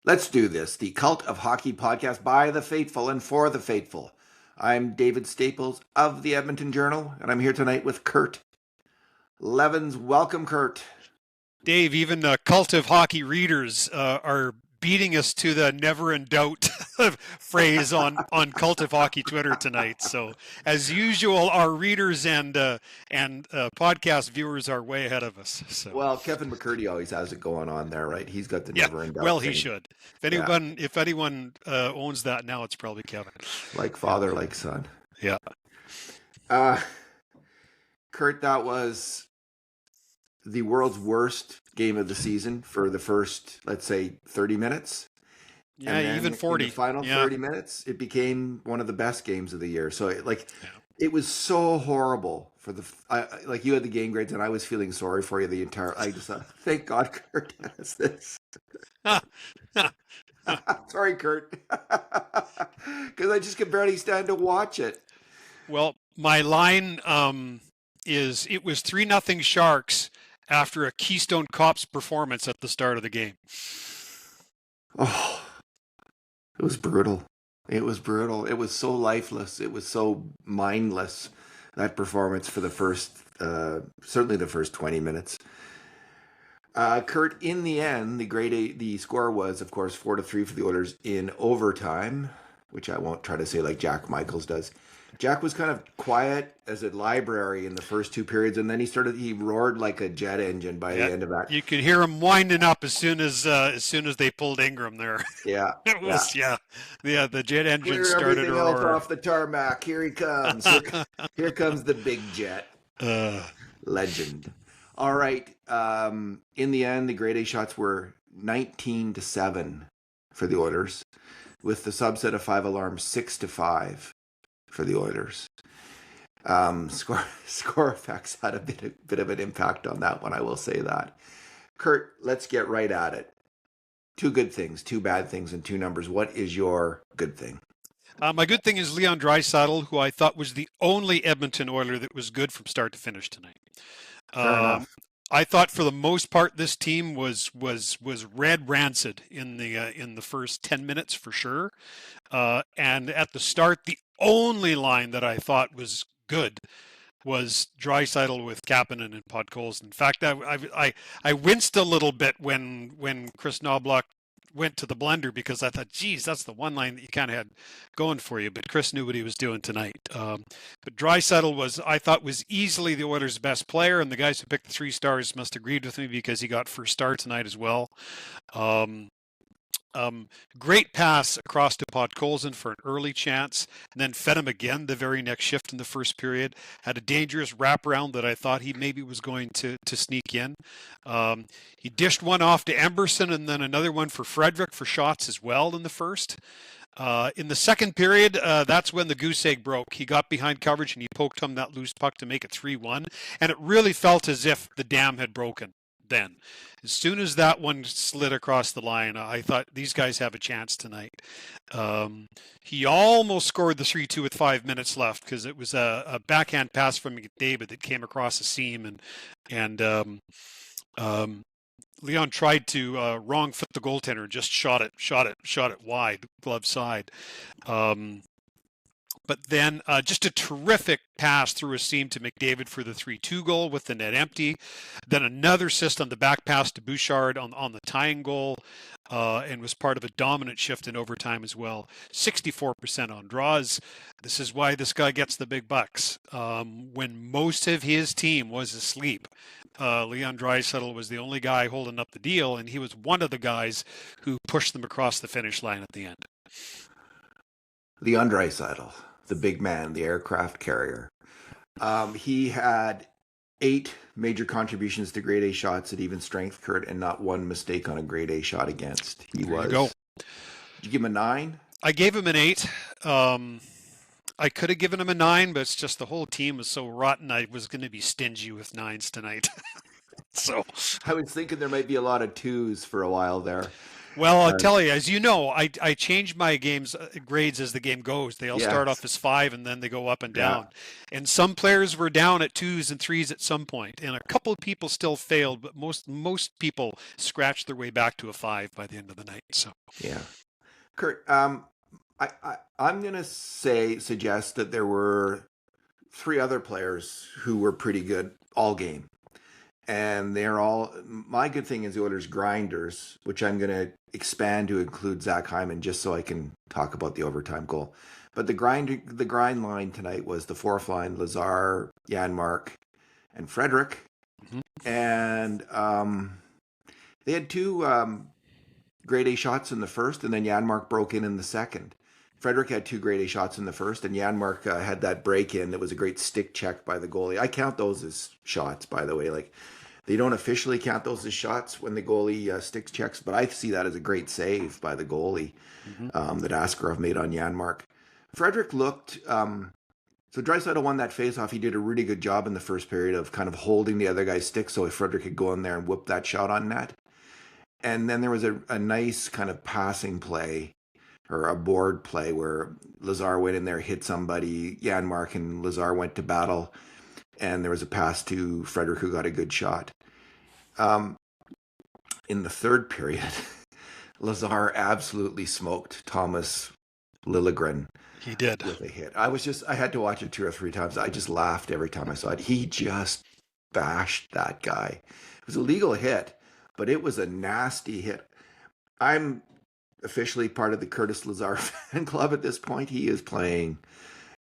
Let's do this. The Cult of Hockey podcast by the faithful and for the faithful. I'm David Staples of the Edmonton Journal, and I'm here tonight with Kurt Leavins. Welcome, Kurt. Dave, even Cult of Hockey readers are beating us to the never in doubt phrase on Cult of Hockey Twitter tonight. So, as usual, our readers and podcast viewers are way ahead of us. So. Well, Kevin McCurdy always has it going on there, right? He's got the never in doubt. Well, thing. He should. If anyone owns that now, it's probably Kevin. Like father, like son. Yeah. Kurt, that was the world's worst game of the season for the first, let's say, 30 minutes. Yeah, and even 40. In the final 30 minutes, it became one of the best games of the year. So, it was so horrible for you had the game grades, and I was feeling sorry for you the entire. I just thought, thank God Kurt has this. Sorry, Kurt, because I just could barely stand to watch it. Well, my line is it was 3-0 Sharks after a Keystone Cops performance at the start of the game. Oh, it was brutal. It was brutal. It was so lifeless. It was so mindless, that performance for the first, certainly the first 20 minutes. Kurt, in the end, the score was, of course, 4-3 for the Oilers in overtime, which I won't try to say like Jack Michaels does. Jack was kind of quiet as a library in the first two periods, and then he roared like a jet engine by the end of that. You could hear him winding up as soon as they pulled Ingram there. Yeah. It was, the jet engine Clear started everything to else roar. off the tarmac. Here he comes. Here comes the big jet. Legend. All right. In the end, the grade A shots were 19-7 for the Oilers, with the subset of 5 alarms 6-5 for the Oilers. Score effects had a bit of an impact on that one, I will say that. Kurt, let's get right at it. 2 good things, 2 bad things, and 2 numbers. What is your good thing? My good thing is Leon Draisaitl, who I thought was the only Edmonton Oiler that was good from start to finish tonight. Fair enough. I thought for the most part this team was red rancid in the first 10 minutes for sure. And at the start, the only line that I thought was good was Draisaitl with Kapanen and Podkolzin. In fact, I winced a little bit when Chris Knobloch went to the blender, because I thought, geez, that's the one line that you kind of had going for you. But Chris knew what he was doing tonight. But Draisaitl I thought was easily the Oilers' best player, and the guys who picked the 3 stars must have agreed with me because he got first star tonight as well. Great pass across to Podkolzin for an early chance, and then fed him again the very next shift in the first period. Had a dangerous wraparound that I thought he maybe was going to sneak in. He dished one off to Emberson, and then another one for Frederick for shots as well in the first. In the second period, that's when the goose egg broke. He got behind coverage and he poked home that loose puck to make it 3-1, and it really felt as if the dam had broken. Then, as soon as that one slid across the line, I thought these guys have a chance tonight. He almost scored the 3-2 with 5 minutes left, because it was a backhand pass from McDavid that came across the seam, and Leon tried to wrong foot the goaltender, just shot it wide, glove side. But then just a terrific pass through a seam to McDavid for the 3-2 goal with the net empty. Then another assist on the back pass to Bouchard on the tying goal, and was part of a dominant shift in overtime as well. 64% on draws. This is why this guy gets the big bucks. When most of his team was asleep, Leon Draisaitl was the only guy holding up the deal, and he was one of the guys who pushed them across the finish line at the end. Leon Draisaitl, the big man, the aircraft carrier. He had 8 major contributions to grade A shots at even strength, Kurt, and not one mistake on a grade A shot against. There you go. Did you give him a 9? I gave him an 8. I could have given him a 9, but it's just the whole team was so rotten. I was going to be stingy with 9s tonight. So I was thinking there might be a lot of 2s for a while there. Well, I'll Uh, tell you, as you know, I change my games grades as the game goes. They all start yes, off as 5 and then they go up and yeah, down. And some players were down at 2s and 3s at some point, and a couple of people still failed, but most people scratched their way back to a 5 by the end of the night. So yeah. Kurt, I'm gonna suggest that there were three other players who were pretty good all game. And they're all, my good thing is the Oilers grinders, which I'm going to expand to include Zach Hyman just so I can talk about the overtime goal. But the grind line tonight was the fourth line: Lazar, Janmark, and Frederick. mhm. And they had two grade A shots in the first, and then Janmark broke in the second. Frederick had two grade A shots in the first, and Janmark had that break in. That was a great stick check by the goalie. I count those as shots, by the way. Like, they don't officially count those as shots when the goalie stick checks, but I see that as a great save by the goalie Mhm. that Askarov made on Janmark. Frederick looked. So Draisaitl won that faceoff. He did a really good job in the first period of kind of holding the other guy's stick so if Frederick could go in there and whoop that shot on net. And then there was a nice kind of passing play or a board play where Lazar went in there, hit somebody. Janmark and Lazar went to battle, and there was a pass to Frederick who got a good shot. In the third period, Lazar absolutely smoked Thomas Liljegren He did. with a hit. I had to watch it two or three times. I just laughed every time I saw it. He just bashed that guy. It was a legal hit, but it was a nasty hit. I'm officially part of the Curtis Lazar fan club at this point. He is playing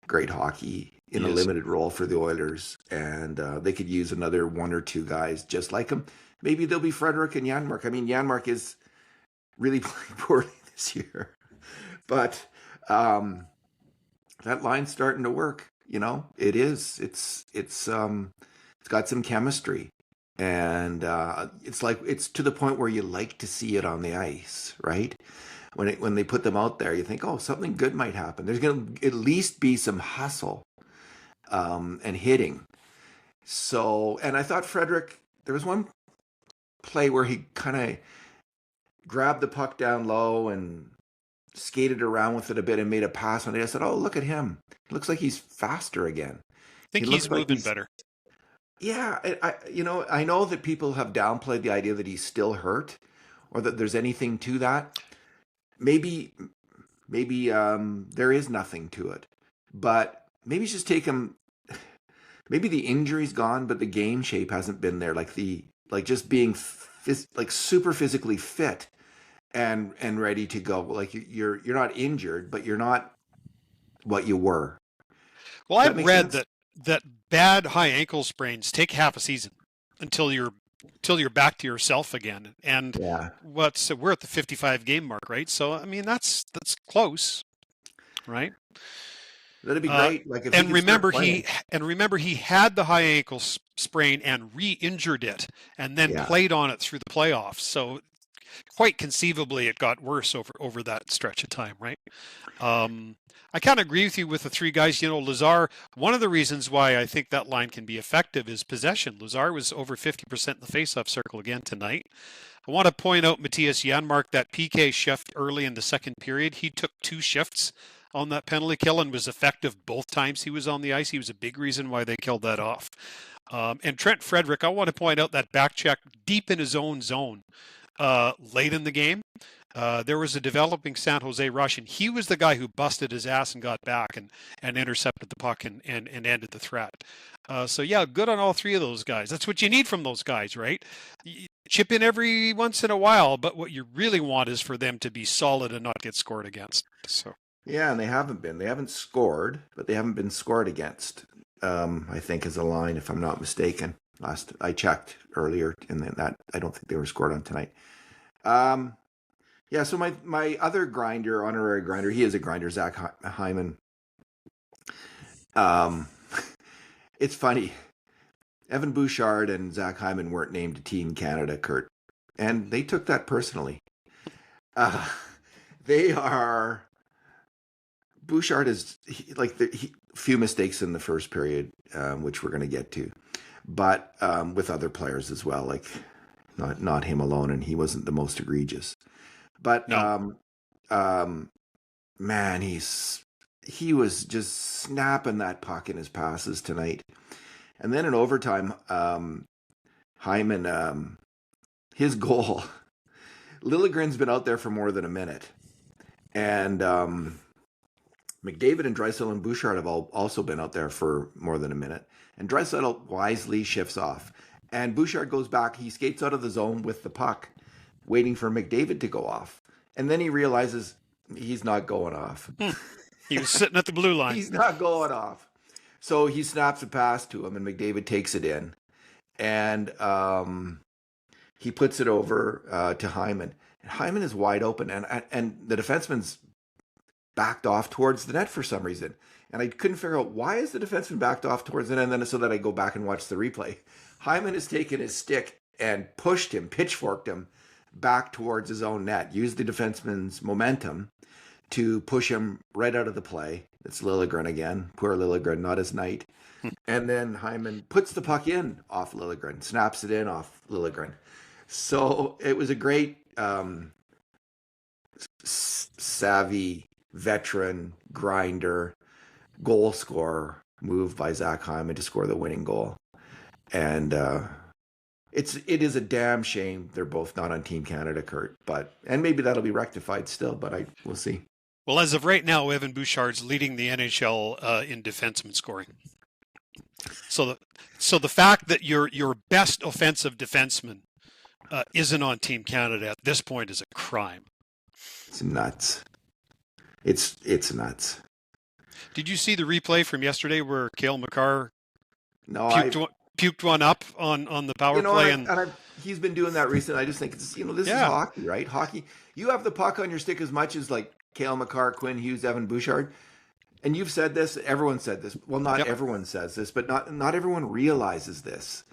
great hockey in a limited role for the Oilers, and they could use another one or two guys just like him. Maybe they'll be Frederick and Janmark. I mean, Janmark is really playing poorly this year, but that line's starting to work. You know, it is. It's got some chemistry, and it's to the point where you like to see it on the ice, right? When they put them out there, you think, oh, something good might happen. There's going to at least be some hustle and hitting. So, and I thought Frederick, there was one play where he kind of grabbed the puck down low and skated around with it a bit and made a pass on it. I said, oh, look at him. It looks like he's faster again. I think He he's looks like moving better. Yeah, I know that people have downplayed the idea that he's still hurt or that there's anything to that. Maybe there is nothing to it, but maybe it's just take him. Maybe the injury's gone, but the game shape hasn't been there. Like just being like super physically fit and ready to go. Like you're not injured, but you're not what you were. Well, Does that I've make read sense? that bad high ankle sprains take half a season until you're back to yourself again. And Yeah, we're at the 55 game mark, right? So I mean that's close, right? that'd be Uh, great. Like if he and could start remember playing. he had the high ankle sprain and re-injured it and then Yeah, played on it through the playoffs. So quite conceivably it got worse over that stretch of time, right? I kind of agree with you with the three guys. You know, Lazar, one of the reasons why I think that line can be effective is possession. Lazar was over 50% in the faceoff circle again tonight. I want to point out Matthias Janmark, that PK shift early in the second period. He took two shifts on that penalty kill and was effective both times he was on the ice. He was a big reason why they killed that off. And Trent Frederick, I want to point out that back check deep in his own zone late in the game. There was a developing San Jose rush, and he was the guy who busted his ass and got back and intercepted the puck and ended the threat. So, yeah, good on all three of those guys. That's what you need from those guys, right? You chip in every once in a while, but what you really want is for them to be solid and not get scored against. So, yeah, and they haven't been. They haven't scored, but they haven't been scored against. I think is a line, if I'm not mistaken. Last I checked earlier, and that I don't think they were scored on tonight. Yeah, so my other grinder, honorary grinder, he is a grinder, Zach Hyman. Um, it's funny. Evan Bouchard and Zach Hyman weren't named to Team Canada, Kurt, and they took that personally. Uh, they are. Bouchard is few mistakes in the first period, which we're going to get to, but with other players as well, like not him alone, and he wasn't the most egregious. But No. man, he was just snapping that puck in his passes tonight. And then in overtime, Hyman, his goal, Liljegren's been out there for more than a minute. And McDavid and Draisaitl and Bouchard have also been out there for more than a minute. And Draisaitl wisely shifts off. And Bouchard goes back. He skates out of the zone with the puck, waiting for McDavid to go off. And then he realizes he's not going off. He was sitting at the blue line. He's not going off. So he snaps a pass to him, and McDavid takes it in. And he puts it over to Hyman. And Hyman is wide open. And the defenseman's backed off towards the net for some reason. And I couldn't figure out why is the defenseman backed off towards the net, and then so that I go back and watch the replay. Hyman has taken his stick and pushed him, pitchforked him back towards his own net, used the defenseman's momentum to push him right out of the play. It's Liljegren again. Poor Liljegren, not his night. And then Hyman puts the puck in off Liljegren, snaps it in off Liljegren. So it was a great savvy veteran grinder goal scorer move by Zach Hyman to score the winning goal. And it is a damn shame they're both not on Team Canada, Kurt. And maybe that'll be rectified still, but we'll see. Well, as of right now, Evan Bouchard's leading the NHL in defenseman scoring. So the fact that your best offensive defenseman isn't on Team Canada at this point is a crime. It's nuts. It's nuts. Did you see the replay from yesterday where Cale Makar puked one up on the power play? He's been doing that recently. I just think this is hockey, right? Hockey. You have the puck on your stick as much as like Cale Makar, Quinn Hughes, Evan Bouchard. And you've said this. Everyone said this. Well, not everyone says this, but not everyone realizes this.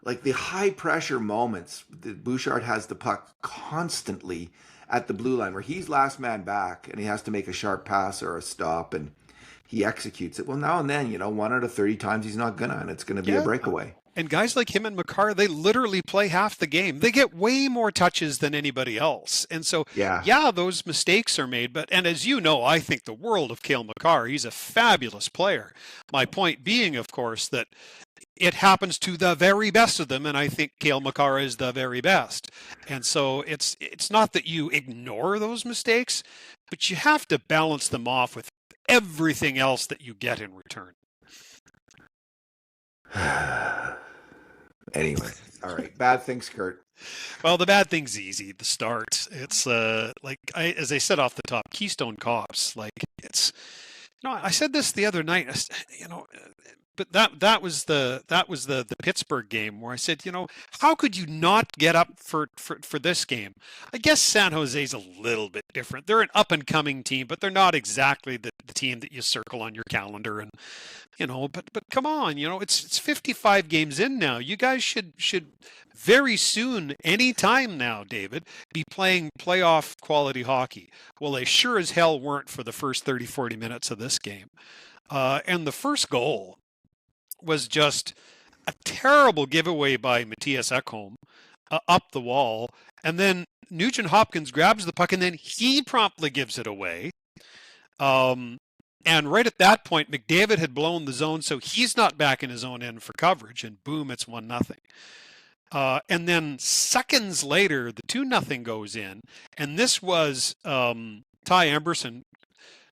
Like the high pressure moments that Bouchard has the puck constantly at the blue line where he's last man back and he has to make a sharp pass or a stop and he executes it. Well, now and then, 1 out of 30 times he's not gonna, and it's gonna be a breakaway. And guys like him and Makar, they literally play half the game. They get way more touches than anybody else. And so, those mistakes are made. And as you know, I think the world of Cale Makar. He's a fabulous player. My point being, of course, that it happens to the very best of them, and I think Cale Makar is the very best. And so it's not that you ignore those mistakes, but you have to balance them off with everything else that you get in return. Anyway, all right. Bad things, Kurt. Well, the bad thing's easy. The start. It's as I said off the top, Keystone Cops. Like it's, I said this the other night. But that was the Pittsburgh game where I said, how could you not get up for this game? I guess San Jose's a little bit different. They're an up and coming team, but they're not exactly the team that you circle on your calendar. And but come on, it's 55 games in now. You guys should very soon, any time now, David, be playing playoff quality hockey. Well, they sure as hell weren't for the first 30, 40 minutes of this game. And the first goal was just a terrible giveaway by Matthias Ekholm up the wall. And then Nugent Hopkins grabs the puck and then he promptly gives it away. And right at that point, McDavid had blown the zone, so he's not back in his own end for coverage. And boom, it's 1-0. And then seconds later, the 2-0 goes in. And this was Ty Emberson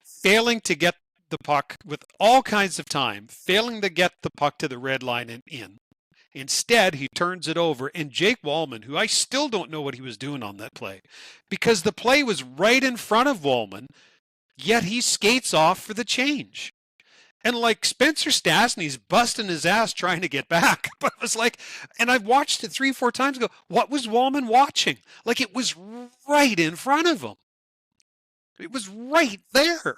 failing to get the puck with all kinds of time, failing to get the puck to the red line and in. Instead, he turns it over, and Jake Wallman, who I still don't know what he was doing on that play, because the play was right in front of Wallman, yet he skates off for the change. And like Spencer Stastny's busting his ass trying to get back. But it was like, and I've watched it 3-4 times ago. What was Wallman watching? Like it was right in front of him. It was right there.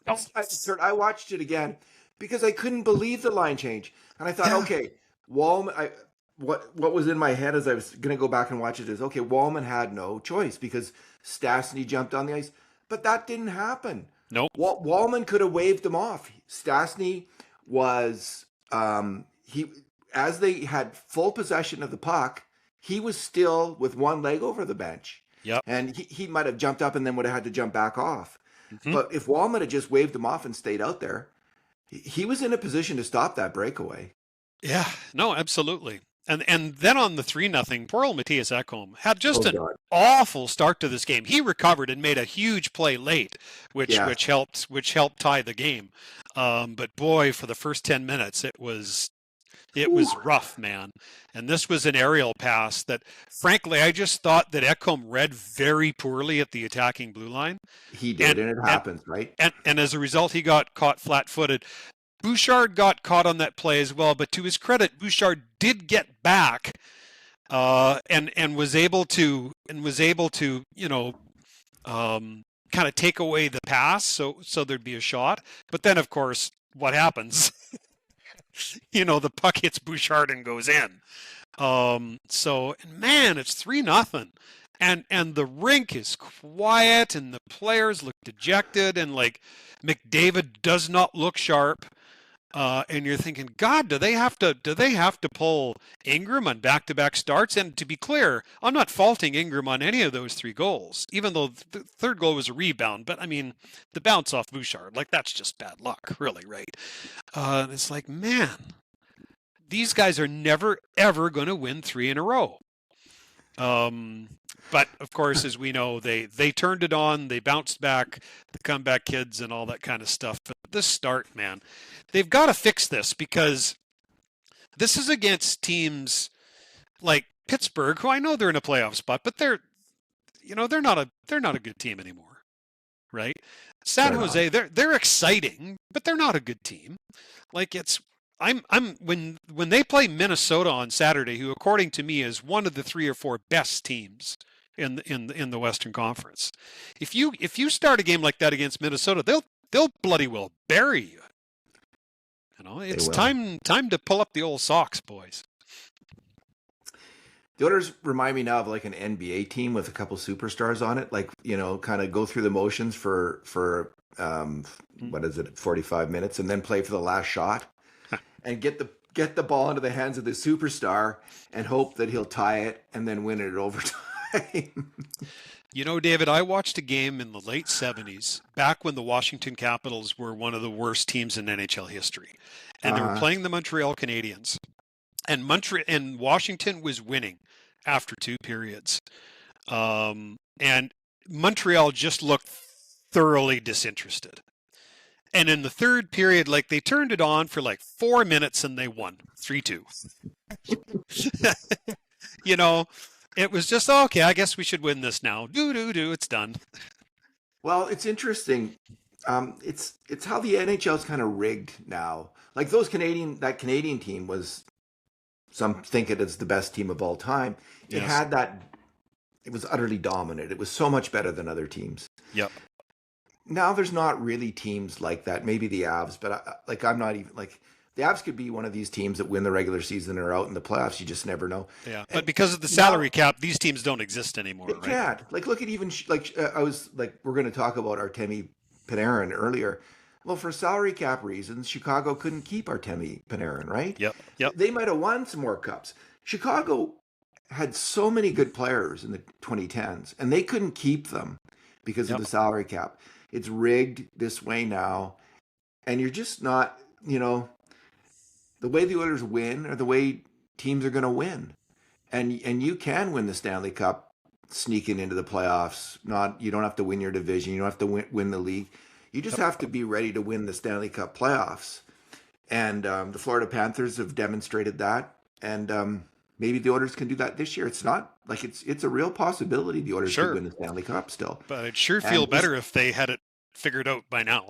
I watched it again because I couldn't believe the line change. And I thought, okay, Wallman, what was in my head as I was going to go back and watch it is, okay, Wallman had no choice because Stastny jumped on the ice. But that didn't happen. Nope. Wallman could have waved him off. Stastny was, as they had full possession of the puck, he was still with one leg over the bench. Yep. And he might have jumped up and then would have had to jump back off. Mm-hmm. But if Walmart had just waved him off and stayed out there, he was in a position to stop that breakaway. Yeah, no, absolutely. And then on the 3-0, poor old Matthias Ekholm had just Oh an God. awful start to this game. He recovered and made a huge play late, which Yeah. which helped tie the game. But boy, for the first 10 minutes, it was rough, man. And this was an aerial pass that, frankly, I just thought that Ekholm read very poorly at the attacking blue line. He did, and it happens, right? And as a result, he got caught flat-footed. Bouchard got caught on that play as well, but to his credit, Bouchard did get back and was able to kind of take away the pass, so there'd be a shot. But then, of course, what happens? The puck hits Bouchard and goes in. So man, it's 3-0. And the rink is quiet and the players look dejected and like McDavid does not look sharp. And you're thinking, God, do they have to pull Ingram on back-to-back starts? And to be clear, I'm not faulting Ingram on any of those 3 goals, even though the third goal was a rebound. But I mean, the bounce off Bouchard, like that's just bad luck, really, right? And it's like, man, these guys are never ever going to win 3 in a row. But of course, as we know, they turned it on, they bounced back, the comeback kids and all that kind of stuff. But this start, man, they've got to fix this because this is against teams like Pittsburgh, who I know they're in a playoff spot, but they're not a good team anymore, right? San Jose, they're exciting, but they're not a good team. Like when they play Minnesota on Saturday, who according to me is one of the 3 or 4 best teams in the Western Conference. If you start a game like that against Minnesota, they'll bloody well bury you. It's time to pull up the old socks, boys. The Oilers remind me now of like an NBA team with a couple superstars on it, like, kind of go through the motions for 45 minutes and then play for the last shot and get the ball into the hands of the superstar and hope that he'll tie it and then win it at overtime. David, I watched a game in the late 70s, back when the Washington Capitals were one of the worst teams in NHL history. And they were playing the Montreal Canadiens. And Washington was winning after 2 periods. And Montreal just looked thoroughly disinterested. And in the third period, like they turned it on for like 4 minutes and they won 3-2. It was just, okay, I guess we should win this now. It's done. Well, it's interesting. It's how the NHL is kind of rigged now. Like that Canadian team was, some think it is the best team of all time. It had that, it was utterly dominant. It was so much better than other teams. Yep. Now there's not really teams like that. Maybe the Avs, but I'm not even like, the Avs could be one of these teams that win the regular season or out in the playoffs. You just never know. Yeah, but because of the salary cap, these teams don't exist anymore. They can't. Like, look at even I was like, we're going to talk about Artemi Panarin earlier. Well, for salary cap reasons, Chicago couldn't keep Artemi Panarin, right? Yep. They might have won some more cups. Chicago had so many good players in the 2010s, and they couldn't keep them because of the salary cap. It's rigged this way now, and you're just not, the way the Oilers win or the way teams are going to win. And you can win the Stanley Cup sneaking into the playoffs. You don't have to win your division. You don't have to win the league. You just have to be ready to win the Stanley Cup playoffs. And the Florida Panthers have demonstrated that. And maybe the Oilers can do that this year. It's not like it's a real possibility the Oilers could win the Stanley Cup still. But it'd sure feel better if they had it figured out by now.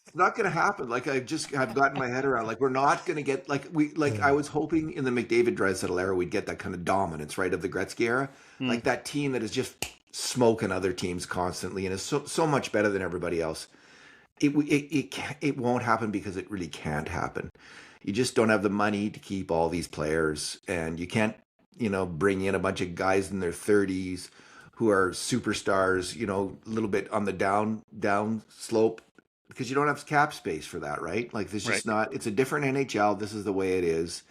It's not going to happen. Like I've gotten my head around. Like we're not going to get I was hoping in the McDavid Draisaitl era we'd get that kind of dominance, right, of the Gretzky era, like that team that is just smoking other teams constantly and is so much better than everybody else. It won't happen because it really can't happen. You just don't have the money to keep all these players, and you can't bring in a bunch of guys in their 30s who are superstars, a little bit on the down slope. Because you don't have cap space for that, right? Like there's just not, it's a different NHL. This is the way it is.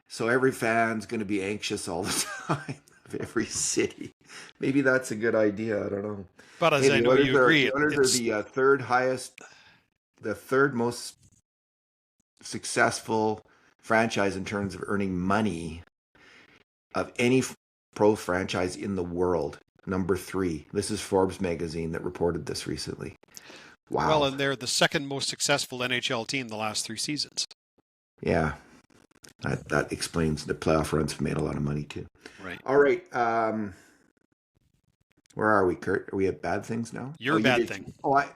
So every fan's going to be anxious all the time of every city. Maybe that's a good idea. I don't know. But Hey, as I the know Oilers you are agree, the Oilers are it's the third highest, the third most successful franchise in terms of earning money of any pro franchise in the world. Number three. This is Forbes magazine that reported this recently. well, Wow. and they're the second most successful NHL team the last 3 seasons. Yeah, that explains the playoff runs have made a lot of money too. Right. All right. Where are we, Kurt? Are we at bad things now? Oh, Your you bad did. thing. Oh, I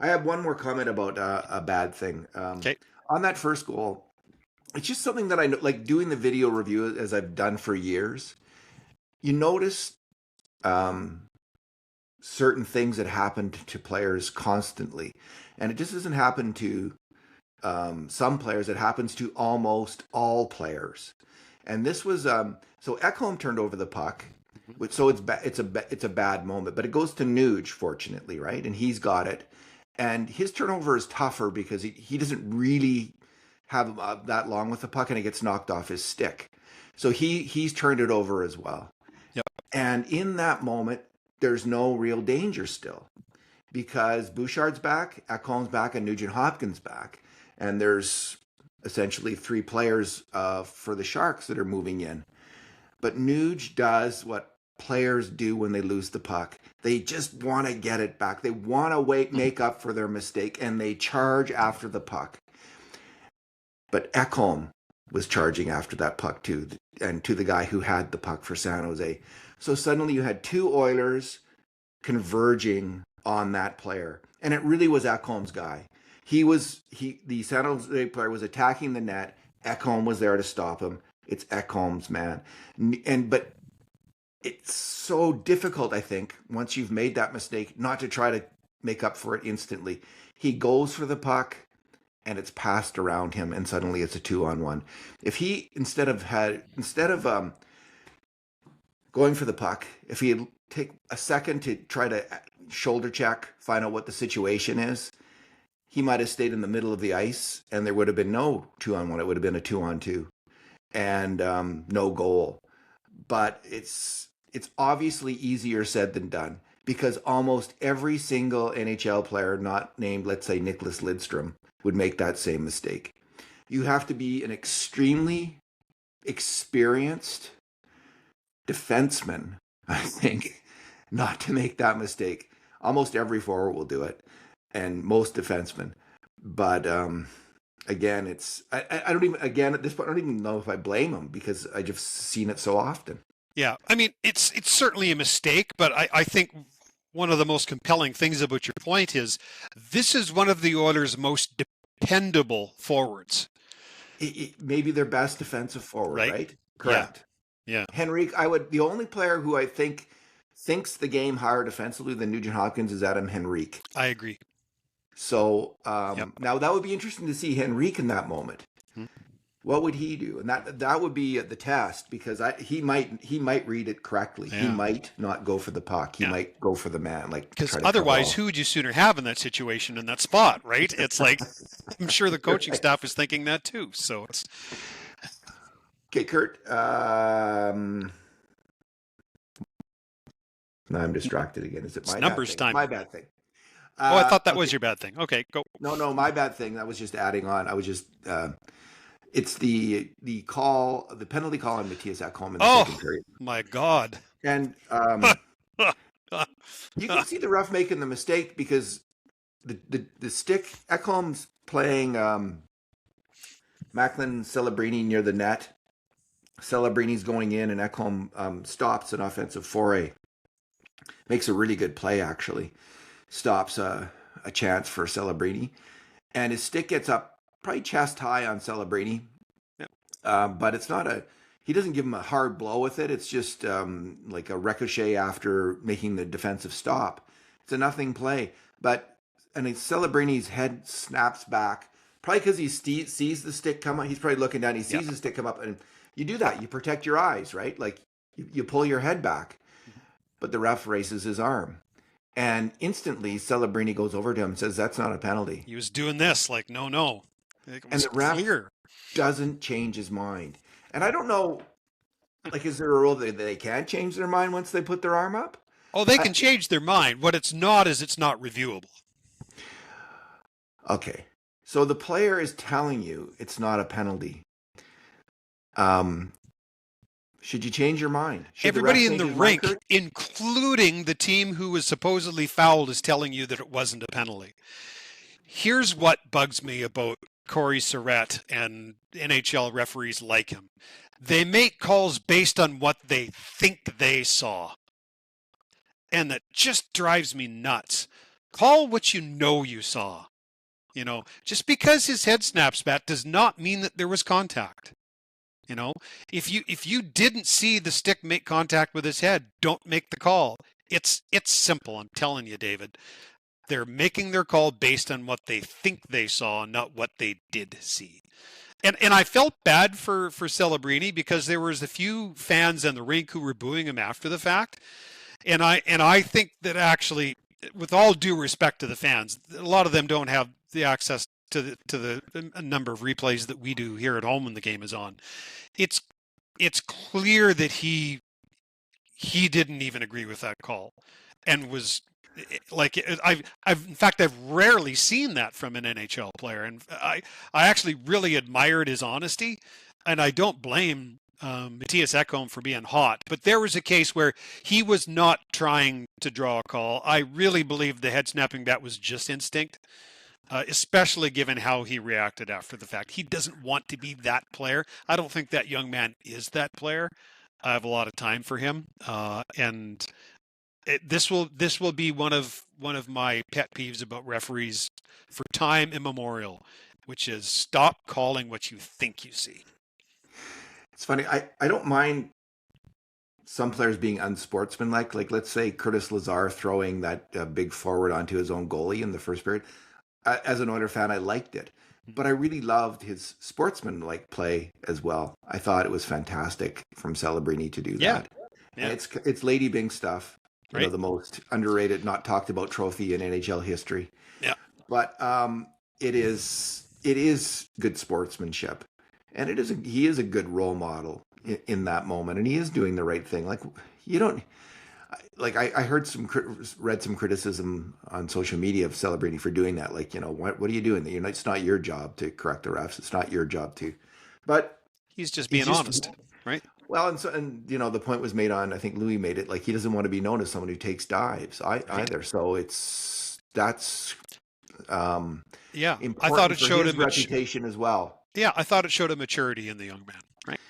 have one more comment about a bad thing. Okay. On that first goal, it's just something that I know, like doing the video review as I've done for years. You notice um, certain things that happen to players constantly, and it just doesn't happen to some players. It happens to almost all players. And this was so Ekholm turned over the puck, Mhm. which so it's a bad moment, but it goes to Nuge, fortunately, right? And he's got it, and his turnover is tougher because he doesn't really have that long with the puck, and it gets knocked off his stick. So he's turned it over as well. Yep. And in that moment, there's no real danger still because Bouchard's back, Ekholm's back, and Nugent Hopkins back, and there's essentially three players for the Sharks that are moving in. But Nuge does what players do when they lose the puck. They just want to get it back. They want to make up for their mistake, and they charge after the puck. But Ekholm was charging after that puck too, and to the guy who had the puck for San Jose. So suddenly you had two Oilers converging on that player, and it really was Ekholm's guy. The San Jose player was attacking the net. Ekholm was there to stop him. It's Ekholm's man, but it's so difficult. I think once you've made that mistake, not to try to make up for it instantly. He goes for the puck, and it's passed around him, and suddenly it's a 2-on-1. If he instead of going for the puck, if he had take a second to try to shoulder check, find out what the situation is, he might have stayed in the middle of the ice, and there would have been no 2-on-1. It would have been a 2-on-2, and no goal. But it's obviously easier said than done because almost every single NHL player not named, let's say, Nicholas Lidstrom, would make that same mistake. You have to be an extremely experienced defenseman, I think, not to make that mistake. Almost every forward will do it, and most defensemen. But again, I don't even, again at this point, I don't even know if I blame him because I just seen it so often. Yeah. I mean, it's certainly a mistake, but I think one of the most compelling things about your point is this is one of the Oilers' most dependable forwards, Maybe their best defensive forward, right? right? Yeah. Correct. Yeah. Henrique, the only player who I think thinks the game higher defensively than Nugent Hopkins is Adam Henrique. I agree. So Yep. now that would be interesting to see Henrique in that moment. Hmm. What would he do? And that would be the test because he might read it correctly. He Yeah. might not go for the puck. He Yeah. might go for the man, like Because try to otherwise, call. who would you sooner have in that situation in that spot, right? It's like I'm sure the coaching staff is thinking that too. So it's Okay, Kurt. Now I'm distracted again. Is it my bad numbers thing? time. My bad thing. Oh, I thought that was Okay. your bad thing. Okay, go. No, my bad thing. That was just adding on. I was just. It's the call, the penalty call on Matthias Ekholm in the Oh second period, my God. and you can see the ref making the mistake because the stick Ekholm's playing Macklin Celebrini near the net. Celebrini's going in, and Ekholm stops an offensive foray. Makes a really good play, actually. Stops a chance for Celebrini. And his stick gets up probably chest high on Celebrini. Yeah. But it's not he doesn't give him a hard blow with it. It's just like a ricochet after making the defensive stop. It's a nothing play. And Celebrini's head snaps back, probably because he sees the stick come up. He's probably looking down. He sees the stick come up, and you do that. You protect your eyes, right? Like you pull your head back, but the ref raises his arm, and instantly Celebrini goes over to him and says, "That's not a penalty." He was doing this like, no. It And was the ref clear. doesn't change his mind. And I don't know. Like, is there a rule that they can't change their mind once they put their arm up? Oh, they I, can change their mind. What it's not is it's not reviewable. okay. So the player is telling you it's not a penalty. Um, should you change your mind? Should the ref Everybody in change the his mind, rink, Kurt? including the team who was supposedly fouled, is telling you that it wasn't a penalty. Here's what bugs me about Corey Surratt and NHL referees like him. They make calls based on what they think they saw. And that just drives me nuts. Call what you know you saw. Just because his head snaps back does not mean that there was contact. If you didn't see the stick make contact with his head, don't make the call. It's simple. I'm telling you, David. They're making their call based on what they think they saw, not what they did see. And I felt bad for Celebrini because there was a few fans in the rink who were booing him after the fact. And I think that actually, with all due respect to the fans, a lot of them don't have the access to the number of replays that we do here at home when the game is on. It's clear that he didn't even agree with that call, and was like I've rarely seen that from an NHL player, and I actually really admired his honesty, and I don't blame Matthias Ekholm for being hot, but there was a case where he was not trying to draw a call. I really believe the head snapping bat was just instinct, especially given how he reacted after the fact. He doesn't want to be that player. I don't think that young man is that player. I have a lot of time for him, and this will be one of my pet peeves about referees for time immemorial, which is stop calling what you think you see. It's funny. I don't mind some players being unsportsmanlike. Like, let's say Curtis Lazar throwing that big forward onto his own goalie in the first period. As an Oiler fan, I liked it, but I really loved his sportsmanlike play as well. I thought it was fantastic from Celebrini to do that. Yeah. And it's Lady Byng stuff. Right. The most underrated, not talked about trophy in NHL history. Yeah. But it is good sportsmanship, and he is a good role model in that moment, and he is doing the right thing. Like, you don't. Like, I read some criticism on social media of Celebrini for doing that. Like, what are you doing? It's not your job to correct the refs. It's not your job to. But he's just being honest, right? Well, and the point was made on, I think Louis made it, like, he doesn't want to be known as someone who takes dives either. So that's yeah. important. I thought it showed his reputation as well. Yeah, I thought it showed a maturity in the young man, right?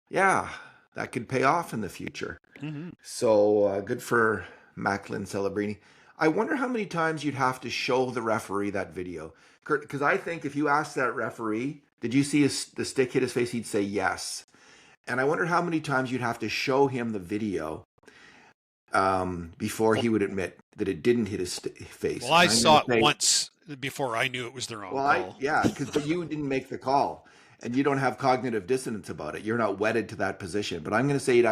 Yeah, that could pay off in the future. Mm-hmm. So good for Macklin Celebrini. I wonder how many times you'd have to show the referee that video, Kurt, because I think if you asked that referee, did you see the stick hit his face? He'd say yes. And I wonder how many times you'd have to show him the video before he would admit that it didn't hit his face. Well, I saw it once before I knew it was their own call. Because you didn't make the call, and you don't have cognitive dissonance about it. You're not wedded to that position. But I'm going to say he'd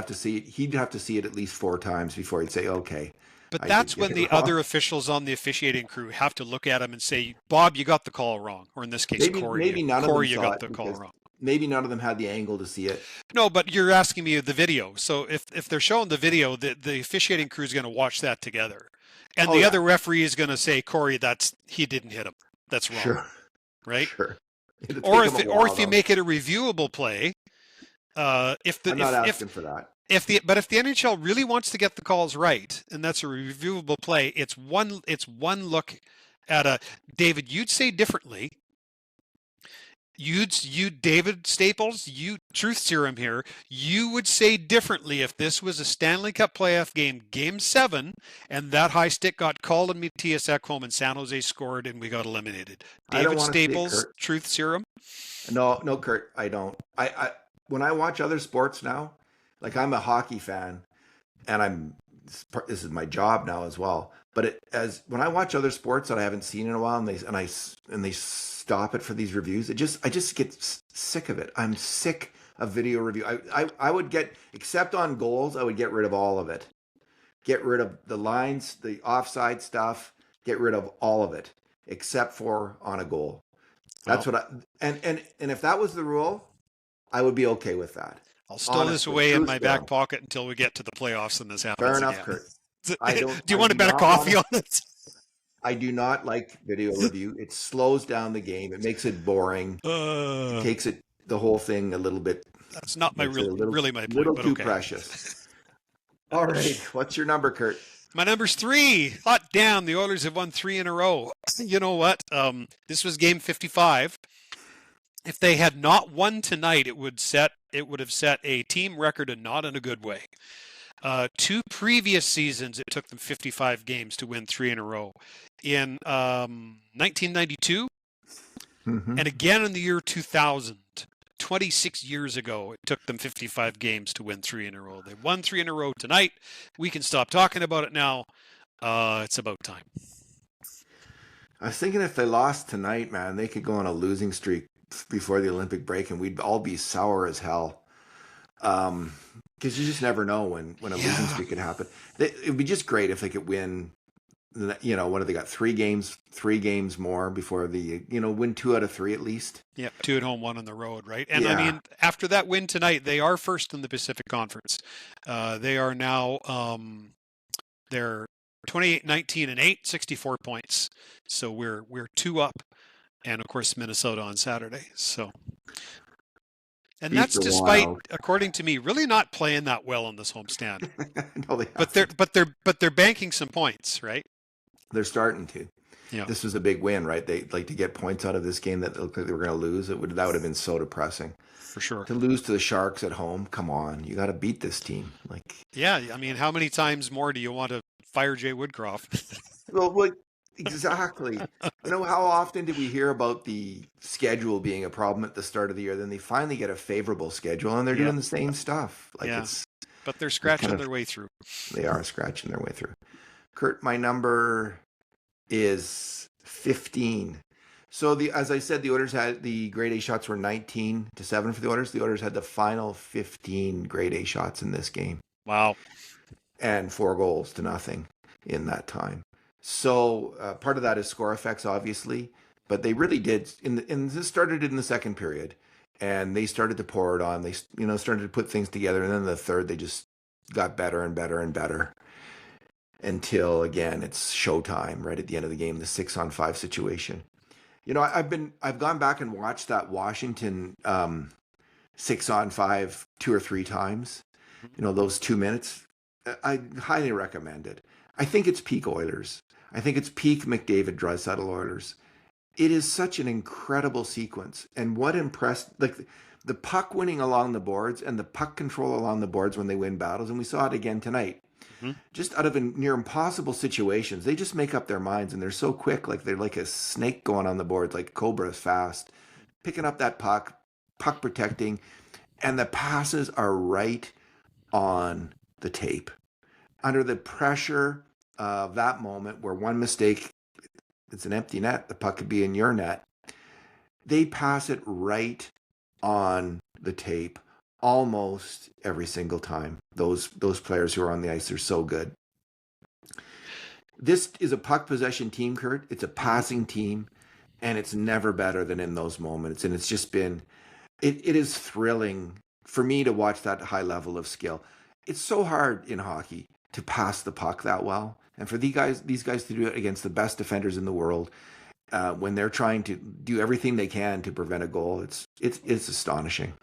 have to see it at least 4 times before he'd say, okay. But that's when the other officials on the officiating crew have to look at him and say, Bob, you got the call wrong. Or in this case, Corey, you got the call wrong. Maybe none of them had the angle to see it. No, but you're asking me the video. So if they're showing the video, the officiating crew is going to watch that together. And the other referee is going to say, Corey, he didn't hit him. That's wrong. Sure. Right? Sure. Or if you make it a reviewable play, I'm not asking for that. But if the NHL really wants to get the calls right, and that's a reviewable play, it's one look at David, you'd say differently. David Staples, truth serum here. You would say differently if this was a Stanley Cup playoff game, Game 7, and that high stick got called and Matthias Ekholm and San Jose scored and we got eliminated. David Staples, truth serum. No, Kurt, I don't. I when I watch other sports now, like, I'm a hockey fan, and this is my job now as well. But when I watch other sports that I haven't seen in a while, and they stop it for these reviews, I just get sick of it. I'm sick of video review. I would except on goals, I would get rid of all of it. Get rid of the lines, the offside stuff. Get rid of all of it except for on a goal. That's what and if that was the rule, I would be okay with that. I'll stow this Honestly, away in truth my back serum. pocket until we get to the playoffs and this Fair happens enough, again. Kurt. Do you I want a do better not want coffee to. on it? I do not like video review. It slows down the game. It makes it boring. It Uh, takes it the whole thing a little bit, that's not my makes it a really my point, little but too okay. precious. All right, what's your number, Kurt? My number's 3. Hot damn, the Oilers have won 3 in a row. You know what? This was game 55. If they had not won tonight, it would have set a team record, and not in a good way. 2 previous seasons, it took them 55 games to win 3 in a row. In 1992, Mm-hmm. and again in the year 2000. 26 years ago, it took them 55 games to win 3 in a row. They won 3 in a row tonight. We can stop talking about it now. It's about time. I was thinking if they lost tonight, man, they could go on a losing streak before the Olympic break, and we'd all be sour as hell. Because you just never know when a losing streak could happen. It would be just great if they could win. You know, what have they got? 3 games more before the, win 2 out of 3 at least. Yeah, 2 at home, 1 on the road, right? And Yeah. I mean, after that win tonight, they are first in the Pacific Conference. They are now they're 28-19-8, 64 points. So we're 2 up, and of course Minnesota on Saturday. So, and Beats that's are despite, wild. according to me, really not playing that well on this homestand. No, they But haven't. they're banking some points, right? They're starting to. Yeah, This was a big win, right? They like to get points out of this game that looked like they were going to lose. That would have been so depressing. for sure. To lose to the Sharks at home, come on, you got to beat this team. Like, Yeah, I mean, how many times more do you want to fire Jay Woodcroft? well, exactly. How often did we hear about the schedule being a problem at the start of the year? Then they finally get a favorable schedule, and they're Yeah. doing the same stuff. Like Yeah. it's But they're scratching kind of- their way through. they are scratching their way through. Kurt, my number is 15. So as I said, the Oilers had the grade A shots were 19-7 for the Oilers. The Oilers had the final 15 grade A shots in this game, Wow. and 4-0 in that time. So part of that is score effects, obviously, but they really did. And this started in the second period, and they started to pour it on. They started to put things together, and then in the third they just got better and better and better. Until again, it's showtime right at the end of the game, the 6-on-5 situation. I've gone back and watched that Washington 6-on-5 2 or 3 times. Those 2 minutes. I highly recommend it. I think it's peak Oilers. I think it's peak McDavid Draisaitl Oilers. It is such an incredible sequence, and what impressed, like the puck winning along the boards and the puck control along the boards when they win battles, and we saw it again tonight. Just out of near impossible situations, they just make up their minds, and they're so quick, like they're like a snake going on the boards, like Cobra fast, picking up that puck protecting, and the passes are right on the tape. Under the pressure of that moment, where one mistake, it's an empty net, the puck could be in your net, they pass it right on the tape. Almost every single time. Those players who are on the ice are so good. This is a puck possession team, Kurt. It's a passing team, and it's never better than in those moments. And it's just been, it is thrilling for me to watch that high level of skill. It's so hard in hockey to pass the puck that well, and for these guys to do it against the best defenders in the world, when they're trying to do everything they can to prevent a goal, it's astonishing.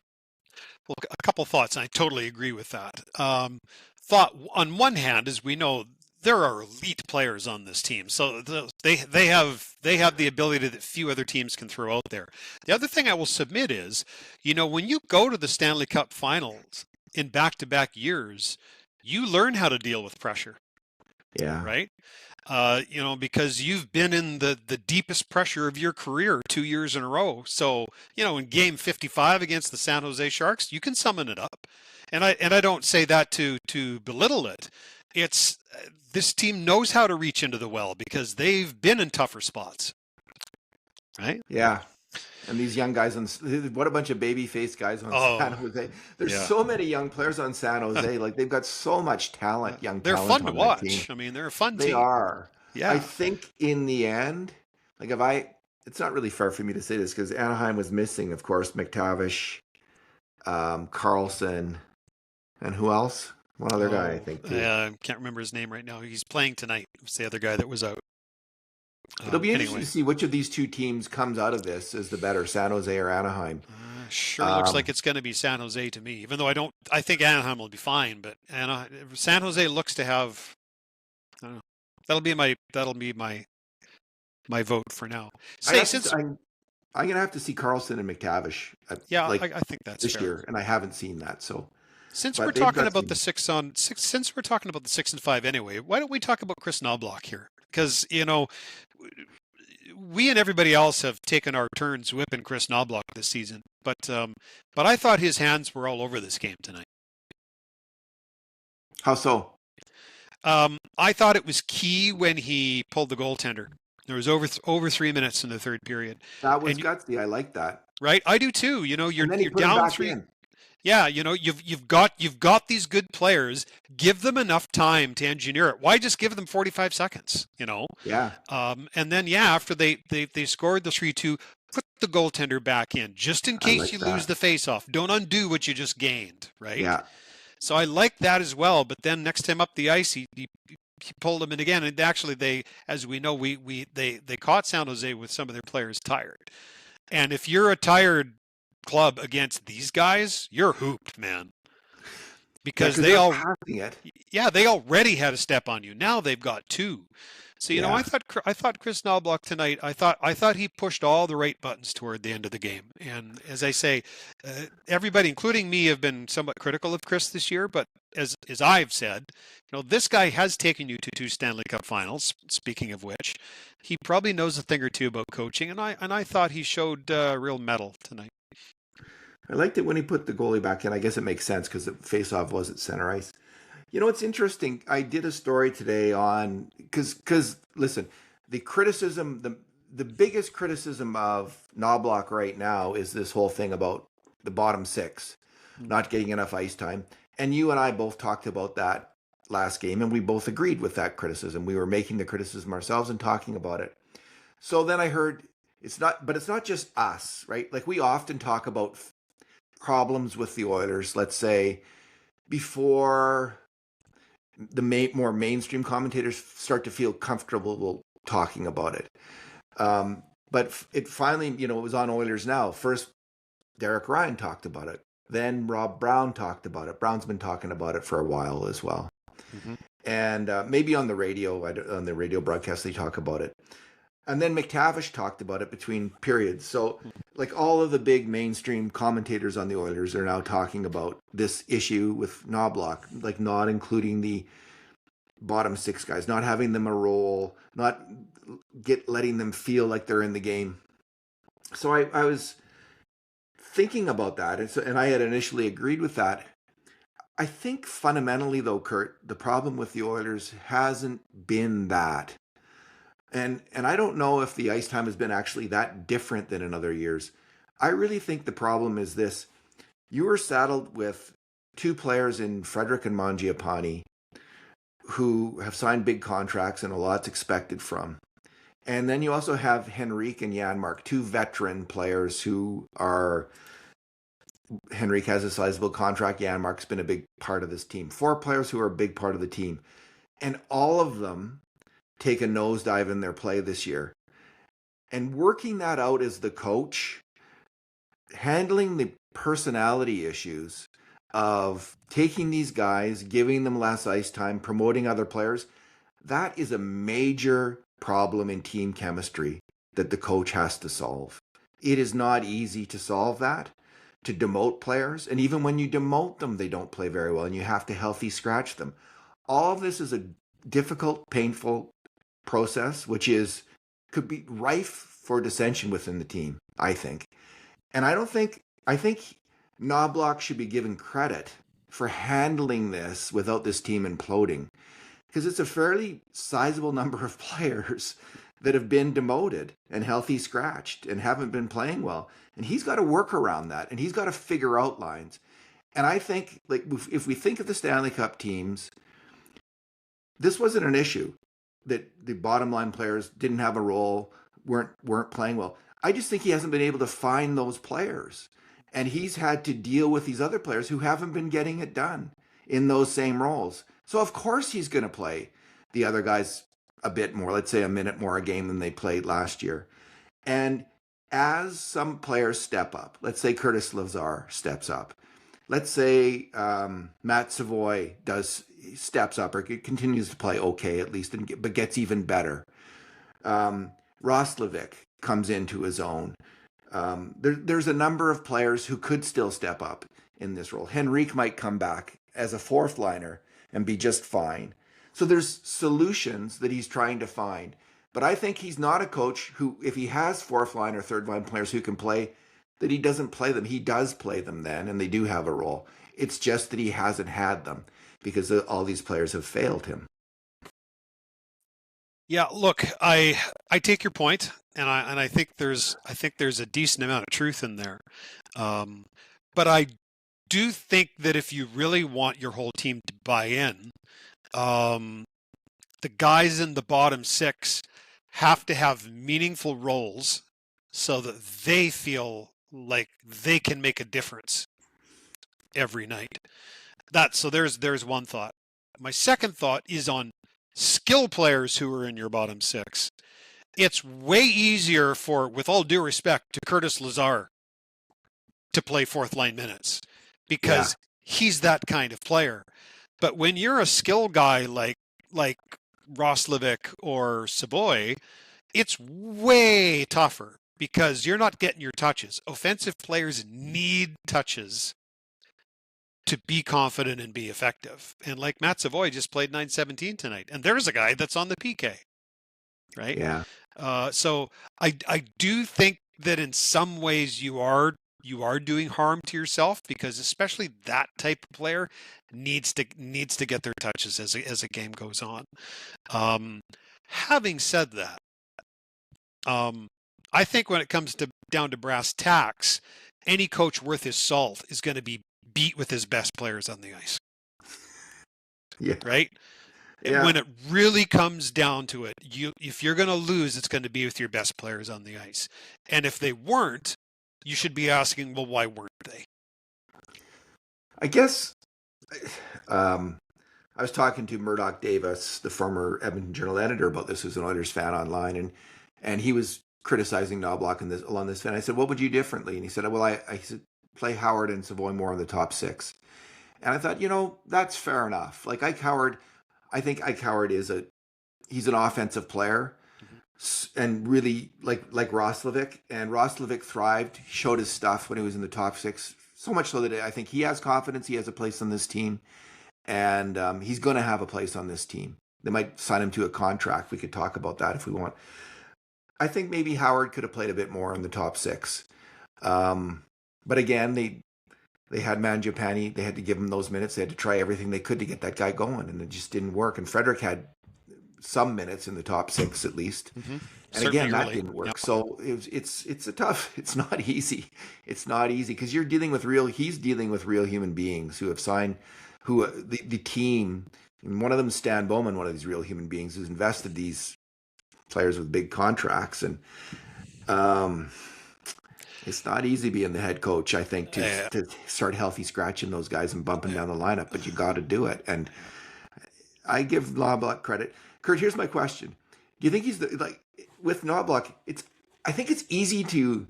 Well, a couple thoughts, and I totally agree with that. Thought on one hand, as we know, there are elite players on this team, so they have the ability that few other teams can throw out there. The other thing I will submit is, when you go to the Stanley Cup Finals in back-to-back years, you learn how to deal with pressure. Yeah. Right. Because you've been in the deepest pressure of your career 2 years in a row. So, in game 55 against the San Jose Sharks, you can summon it up. And I don't say that to belittle it. It's this team knows how to reach into the well because they've been in tougher spots. Right? Yeah. And these young guys what a bunch of baby-faced guys on San Jose. There's so many young players on San Jose. Like they've got so much talent, young they're talent. They're fun to watch. I mean, they're a fun team. They are. Yeah. I think in the end, it's not really fair for me to say this because Anaheim was missing, of course, McTavish, Carlson, and who else? One other guy, I Oh, think, too. I can't remember his name right now. He's playing tonight. It's the other guy that was out. It'll be interesting Anyway, to see which of these two teams comes out of this as the better, San Jose or Anaheim. sure looks like Um, it's going to be San Jose to me. Even though I don't, I think Anaheim will be fine, but San Jose looks to have. I don't know. That'll be my vote for now. I Say have to. since I'm gonna have to see Carlson and McTavish yeah, like I think that's this fair. year, and I haven't seen that. So, Since we're but they've talking got about the some. since we're talking about the 6 and 5 anyway, why don't we talk about Chris Knobloch here? Because we and everybody else have taken our turns whipping Chris Knobloch this season, but I thought his hands were all over this game tonight. How so? I thought it was key when he pulled the goaltender. There was over 3 minutes in the third period, That was and gutsy. I like that. right, I do too. And then he You're put him down back three. in. Yeah, you've got these good players. Give them enough time to engineer it. Why just give them 45 seconds? Yeah, And then yeah, after they scored the 3-2, put the goaltender back in just in I case like you lose that. the face-off. Don't undo what you just gained, right? Yeah, So I like that as well. But then next time up the ice, he pulled him in again. And actually, as we know, they caught San Jose with some of their players tired. And if you're a tired club against these guys, you're hooped, man. yeah, Because because they they're all, passing it. yeah, they already had a step on you. Now they've got two. So Yeah, I thought Chris Knobloch tonight. I thought he pushed all the right buttons toward the end of the game. And as I say, everybody, including me, have been somewhat critical of Chris this year. But as I've said, this guy has taken you to two Stanley Cup Finals. Speaking of which, he probably knows a thing or two about coaching. And I thought he showed real mettle tonight. I liked it when he put the goalie back in. I guess it makes sense because the face-off was at center ice. It's interesting. I did a story today on because listen, the biggest criticism of Knobloch right now is this whole thing about the bottom six not getting enough ice time. And you and I both talked about that last game, and we both agreed with that criticism. We were making the criticism ourselves and talking about it. So then I heard it's not just us, right? Like we often talk about problems with the Oilers, let's say, before the more mainstream commentators start to feel comfortable talking about it. But it finally, it was on Oilers Now. First, Derek Ryan talked about it. Then Rob Brown talked about it. Brown's been talking about it for a while as well. Mm-hmm. And maybe on the radio broadcast, they talk about it. And then McTavish talked about it between periods. So, like all of the big mainstream commentators on the Oilers are now talking about this issue with Knobloch, like not including the bottom six guys, not having them a role, not letting them feel like they're in the game. So I was thinking about that, and I had initially agreed with that. I think fundamentally, though, Kurt, the problem with the Oilers hasn't been that. And I don't know if the ice time has been actually that different than in other years. I really think the problem is this. You were saddled with two players in Frederick and Mangiapane who have signed big contracts and a lot's expected from. And then you also have Henrique and Janmark, two veteran players who are... Henrique has a sizable contract. Janmark's been a big part of this team. Four players who are a big part of the team. And all of them take a nosedive in their play this year. And working that out as the coach, handling the personality issues of taking these guys, giving them less ice time, promoting other players, that is a major problem in team chemistry that the coach has to solve. It is not easy to solve that, to demote players. And even when you demote them, they don't play very well and you have to healthy scratch them. All of this is a difficult, painful process, which could be rife for dissension within the team, I think. And I think Knobloch should be given credit for handling this without this team imploding, because it's a fairly sizable number of players that have been demoted and healthy scratched and haven't been playing well. And he's got to work around that, and he's got to figure out lines. And I think, like, if we think of the Stanley Cup teams, this wasn't an issue that the bottom line players didn't have a role, weren't playing well. I just think he hasn't been able to find those players. And he's had to deal with these other players who haven't been getting it done in those same roles. So of course he's going to play the other guys a bit more, let's say a minute more a game than they played last year. And as some players step up, let's say Curtis Lazar steps up, let's say Matt Savoy steps up or continues to play okay at least, but gets even better. Roslovic comes into his own. There's a number of players who could still step up in this role. Henrique might come back as a fourth liner and be just fine. So there's solutions that he's trying to find. But I think he's not a coach who, if he has fourth line or third line players who can play, that he doesn't play them. He does play them then, and they do have a role. It's just that he hasn't had them because all these players have failed him. Yeah, look, I take your point, and I think there's a decent amount of truth in there. But I do think that if you really want your whole team to buy in, the guys in the bottom six have to have meaningful roles so that they feel like they can make a difference every night. So there's one thought. My second thought is on skill players who are in your bottom six. It's way easier for, with all due respect, to Curtis Lazar to play fourth line minutes because he's that kind of player. But when you're a skill guy like Roslovic or Savoy, it's way tougher because you're not getting your touches. Offensive players need touches to be confident and be effective. And like Matt Savoy just played 917 tonight. And there's a guy that's on the PK, right? Yeah. So I do think that in some ways you are doing harm to yourself because especially that type of player needs to get their touches as a game goes on. Having said that, I think when it comes down to brass tacks, any coach worth his salt is going to be beat with his best players on the ice. Yeah. Right? Yeah. When it really comes down to it, if you're going to lose, it's going to be with your best players on the ice. And if they weren't, you should be asking, well, why weren't they? I guess I was talking to Murdoch Davis, the former Edmonton Journal editor, about this, who's an Oilers fan online, and he was criticizing Knobloch along this fan. I said, what would you do differently? And he said, well, I said, play Howard and Savoy more in the top six. And I thought, that's fair enough. Like I think Ike Howard he's an offensive player, and really like Roslovic. And Roslovic thrived, showed his stuff when he was in the top six, so much so that I think he has confidence. He has a place on this team, and he's going to have a place on this team. They might sign him to a contract. We could talk about that if we want. I think maybe Howard could have played a bit more in the top six. But again, they had Mangiapane. They had to give him those minutes. They had to try everything they could to get that guy going, and it just didn't work. And Frederick had some minutes in the top six at least. Mm-hmm. And certainly again, that didn't work. Yep. So it's a tough. It's not easy. It's not easy because he's dealing with real human beings who have signed, the team. And one of them is Stan Bowman, one of these real human beings who's invested these players with big contracts, and it's not easy being the head coach, I think, to start healthy scratching those guys and bumping down the lineup, but you got to do it. And I give Knobloch credit. Kurt, here's my question. Do you think he's with Knobloch, I think it's easy to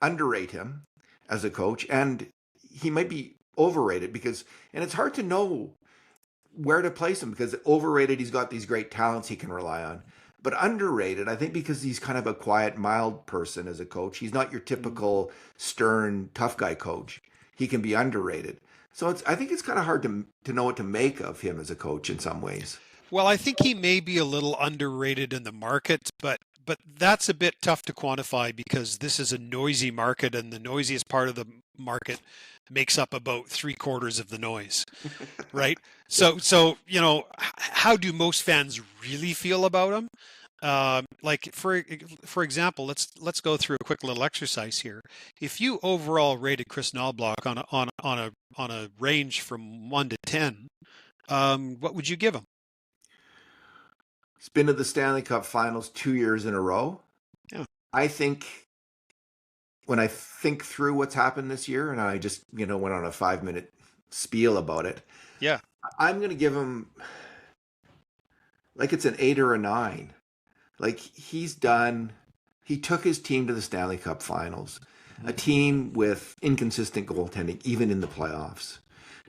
underrate him as a coach, and he might be overrated and it's hard to know where to place him because overrated, he's got these great talents he can rely on. But underrated, I think, because he's kind of a quiet, mild person as a coach. He's not your typical stern, tough guy coach. He can be underrated. So I think it's kind of hard to know what to make of him as a coach in some ways. Well, I think he may be a little underrated in the market, but that's a bit tough to quantify because this is a noisy market, and the noisiest part of the market makes up about 3/4 of the noise, right? So how do most fans really feel about him? Like for example, let's go through a quick little exercise here. If you overall rated Chris Knobloch on a range from 1 to 10, what would you give him? He's been to the Stanley Cup Finals 2 years in a row. Yeah, I think when I think through what's happened this year, and I just went on a 5-minute spiel about it, Yeah. I'm going to give him like it's an 8 or a 9. Like he took his team to the Stanley Cup Finals, a team with inconsistent goaltending, even in the playoffs.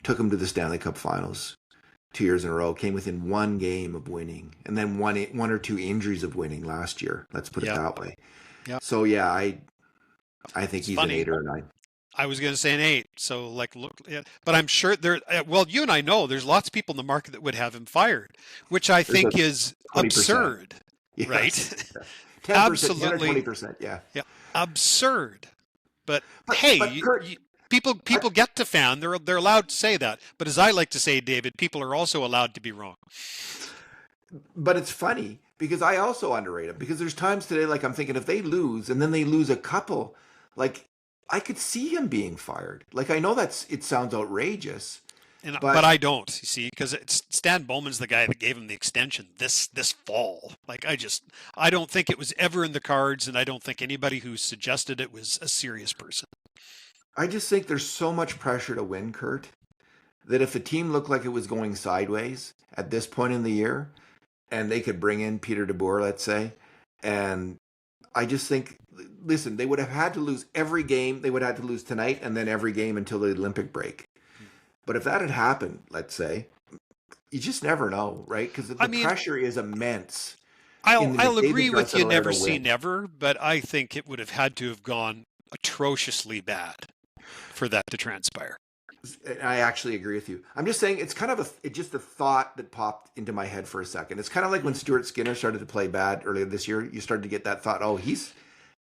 Took him to the Stanley Cup Finals 2 years in a row. Came within one game of winning, and then one or two injuries of winning last year. Let's put it Yeah. that way. Yeah. So yeah, I think he's funny. an 8 or a 9. I was going to say an 8. So like, look, but I'm sure there. Well, you and I know there's lots of people in the market that would have him fired, which I think is 20%. absurd, Yes. right? 10%, 10 or Absolutely. 20%. Yeah. Yeah, absurd. But hey, Kurt, people get to fan. They're allowed to say that. But as I like to say, David, people are also allowed to be wrong. but it's funny because I also underrate him, because there's times today, like I'm thinking if they lose and then they lose a couple, like I could see him being fired. Like I know it sounds outrageous, But I don't, you see, because Stan Bowman's the guy that gave him the extension this fall. Like I don't think it was ever in the cards, and I don't think anybody who suggested it was a serious person. I just think there's so much pressure to win, Kurt, that if a team looked like it was going sideways at this point in the year, and they could bring in Peter DeBoer, let's say, and I just think, listen, they would have had to lose every game. They would have had to lose tonight and then every game until the Olympic break. But if that had happened, let's say, you just never know, right? Because the pressure is immense. I'll agree with you, never say never, but I think it would have had to have gone atrociously bad for that to transpire. I actually agree with you. I'm just saying it's kind of just a thought that popped into my head for a second. It's kind of like when Stuart Skinner started to play bad earlier this year. You started to get that thought, oh, he's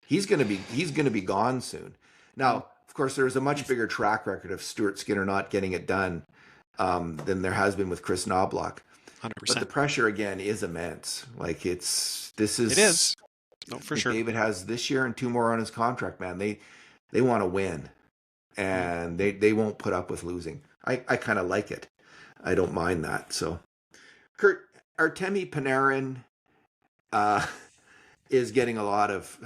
going to be gone soon. Now, of course, there's a much bigger track record of Stuart Skinner not getting it done than there has been with Chris Knobloch. 100%. But the pressure again is immense. Like it is. No, for sure. David has this year and 2 more on his contract, man. They want to win, and they won't put up with losing. I kind of like it. I don't mind that. So, Kurt, Artemi Panarin is getting a lot of,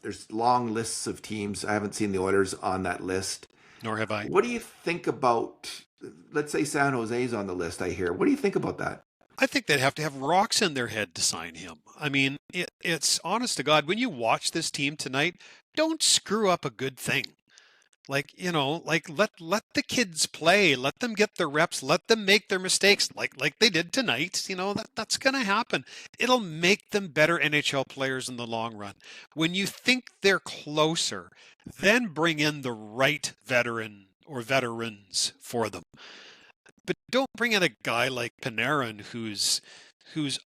there's long lists of teams. I haven't seen the Oilers on that list. Nor have I. What do you think about, let's say San Jose's on the list, I hear. What do you think about that? I think they'd have to have rocks in their head to sign him. I mean, it's honest to God, when you watch this team tonight, don't screw up a good thing. Like, let the kids play, let them get their reps, let them make their mistakes like they did tonight. That's going to happen. It'll make them better NHL players in the long run. When you think they're closer, then bring in the right veteran or veterans for them. But don't bring in a guy like Panarin who's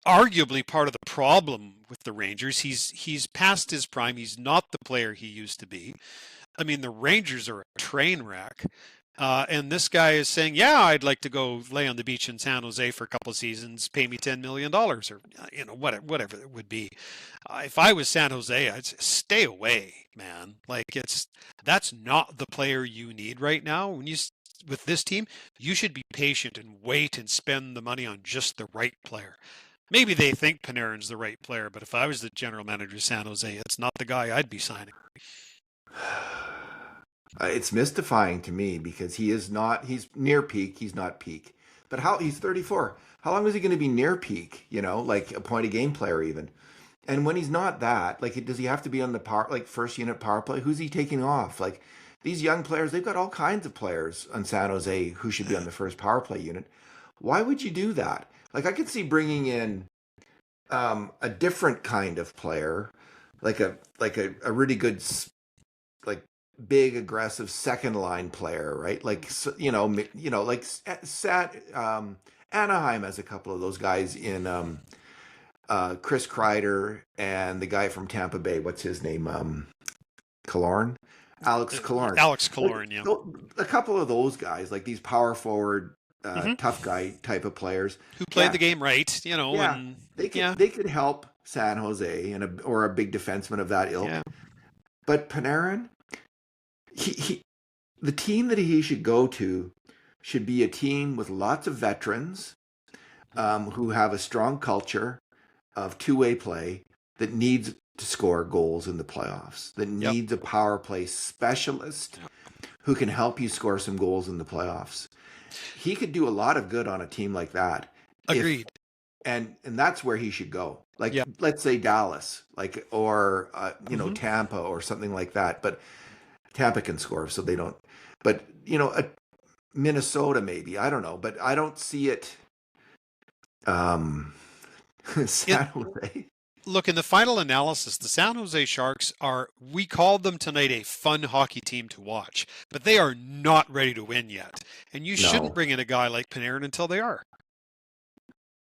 arguably part of the problem with the Rangers. He's past his prime. He's not the player he used to be. I mean, the Rangers are a train wreck. And this guy is saying, yeah, I'd like to go lay on the beach in San Jose for a couple of seasons, pay me $10 million or, whatever it would be. If I was San Jose, I'd say, stay away, man. Like that's not the player you need right now. With this team, you should be patient and wait and spend the money on just the right player. Maybe they think Panarin's the right player, but if I was the general manager of San Jose, it's not the guy I'd be signing. It's mystifying to me because he's near peak. He's not peak. But he's 34. How long is he going to be near peak? Like a point a game player even. And when he's not that, like, does he have to be on the first unit power play? Who's he taking off? Like these young players, they've got all kinds of players on San Jose who should be on the first power play unit. Why would you do that? Like I could see bringing in a different kind of player, like a really good, like big aggressive second line player, right? Like like Anaheim has a couple of those guys in Chris Kreider and the guy from Tampa Bay. What's his name? Killorn. Alex Killorn. Alex Killorn, yeah. A couple of those guys, like these power forward, tough guy type of players who play the game right, Yeah, and they could help San Jose or a big defenseman of that ilk. Yeah. But Panarin, the team that he should go to should be a team with lots of veterans who have a strong culture of two-way play that needs to score goals in the playoffs, that Yep. needs a power play specialist who can help you score some goals in the playoffs. He could do a lot of good on a team like that if Agreed. and that's where he should go. Like Yep. let's say Dallas, like or Hmm. Tampa or something like that. But Tampa can score, so they don't. But a Minnesota maybe, I don't know, but I don't see it. Um, It, San Jose. Look, in the final analysis, the San Jose Sharks are, we called them tonight a fun hockey team to watch, but they are not ready to win yet. And you shouldn't No, bring in a guy like Panarin until they are.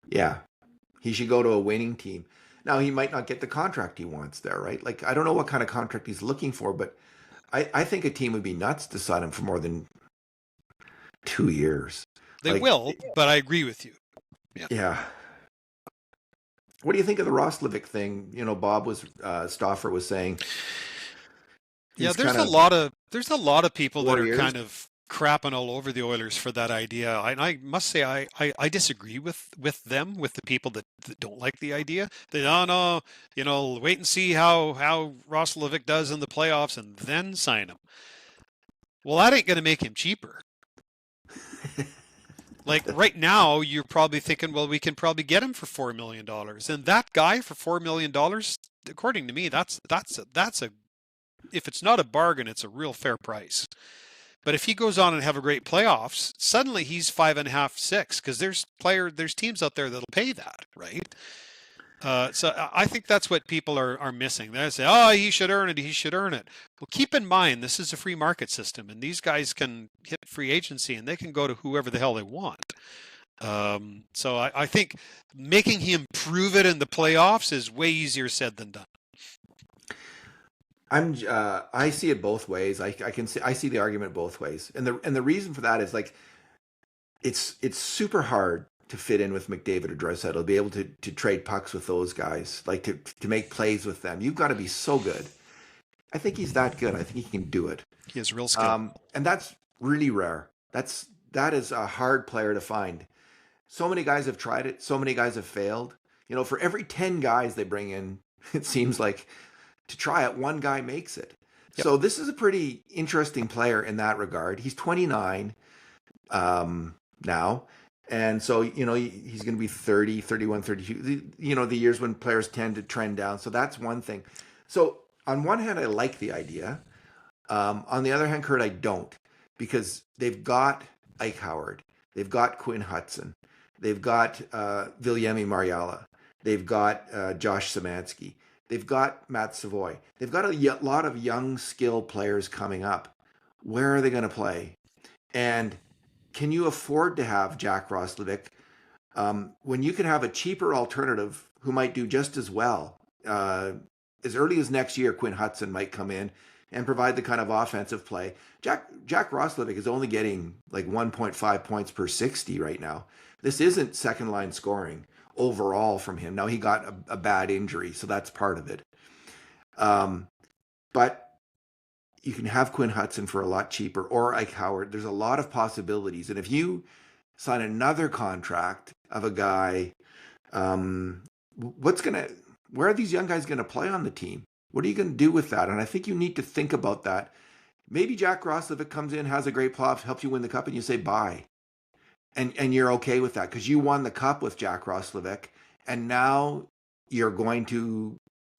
yeah, he should go to a winning team. Now he might not get the contract he wants there, right? Like I don't know what kind of contract he's looking for, but I think a team would be nuts to sign him for more than 2 years. They Like, will, but I agree with you. Yeah. yeah. What do you think of the Roslovic thing? Bob was Stauffer was saying Yeah, he's kind of there's a lot of people that 4 are years. kind of crapping all over the Oilers for that idea. I must say I disagree with them, with the people that don't like the idea. They don't know, wait and see how Roslovic does in the playoffs and then sign him. Well, that ain't going to make him cheaper. Like right now, you're probably thinking, well, we can probably get him for $4 million, and that guy for $4 million, according to me, that's a if it's not a bargain, it's a real fair price. But if he goes on and have a great playoffs, suddenly he's 5.5, 6, because there's teams out there that'll pay that, right? So I think that's what people are missing. They say, oh, he should earn it. He should earn it. Well, keep in mind, this is a free market system, and these guys can hit free agency, and they can go to whoever the hell they want. So I think making him prove it in the playoffs is way easier said than done. I see it both ways. I see the argument both ways, and the reason for that is like it's super hard to fit in with McDavid or Draisaitl, to be able to trade pucks with those guys, like to make plays with them. You've got to be so good. I think he's that good. I think he can do it. He has real skill. And that's really rare. That is a hard player to find. So many guys have tried it. So many guys have failed. For every 10 guys they bring in, it seems like to try it, one guy makes it. Yep. So this is a pretty interesting player in that regard. He's 29 now. And so, he's going to be 30, 31, 32, the years when players tend to trend down. So that's one thing. So on one hand, I like the idea. On the other hand, Kurt, I don't, because they've got Ike Howard. They've got Quinn Hudson. They've got Viljami Marjala. They've got Josh Szymanski. They've got Matt Savoy. They've got a lot of young, skilled players coming up. Where are they going to play? And can you afford to have Jack Roslovic when you can have a cheaper alternative who might do just as well? As early as next year, Quinn Hudson might come in and provide the kind of offensive play. Jack Roslovic is only getting like 1.5 points per 60 right now. This isn't second line scoring overall from him. Now he got a bad injury, so that's part of it. But you can have Quinn Hudson for a lot cheaper, or Ike Howard. There's a lot of possibilities. And if you sign another contract of a guy, where are these young guys going to play on the team? What are you going to do with that? And I think you need to think about that. Maybe Jack Roslovic comes in, has a great playoff, helps you win the cup, and you say bye. And you're okay with that because you won the cup with Jack Roslovic, and now you're going to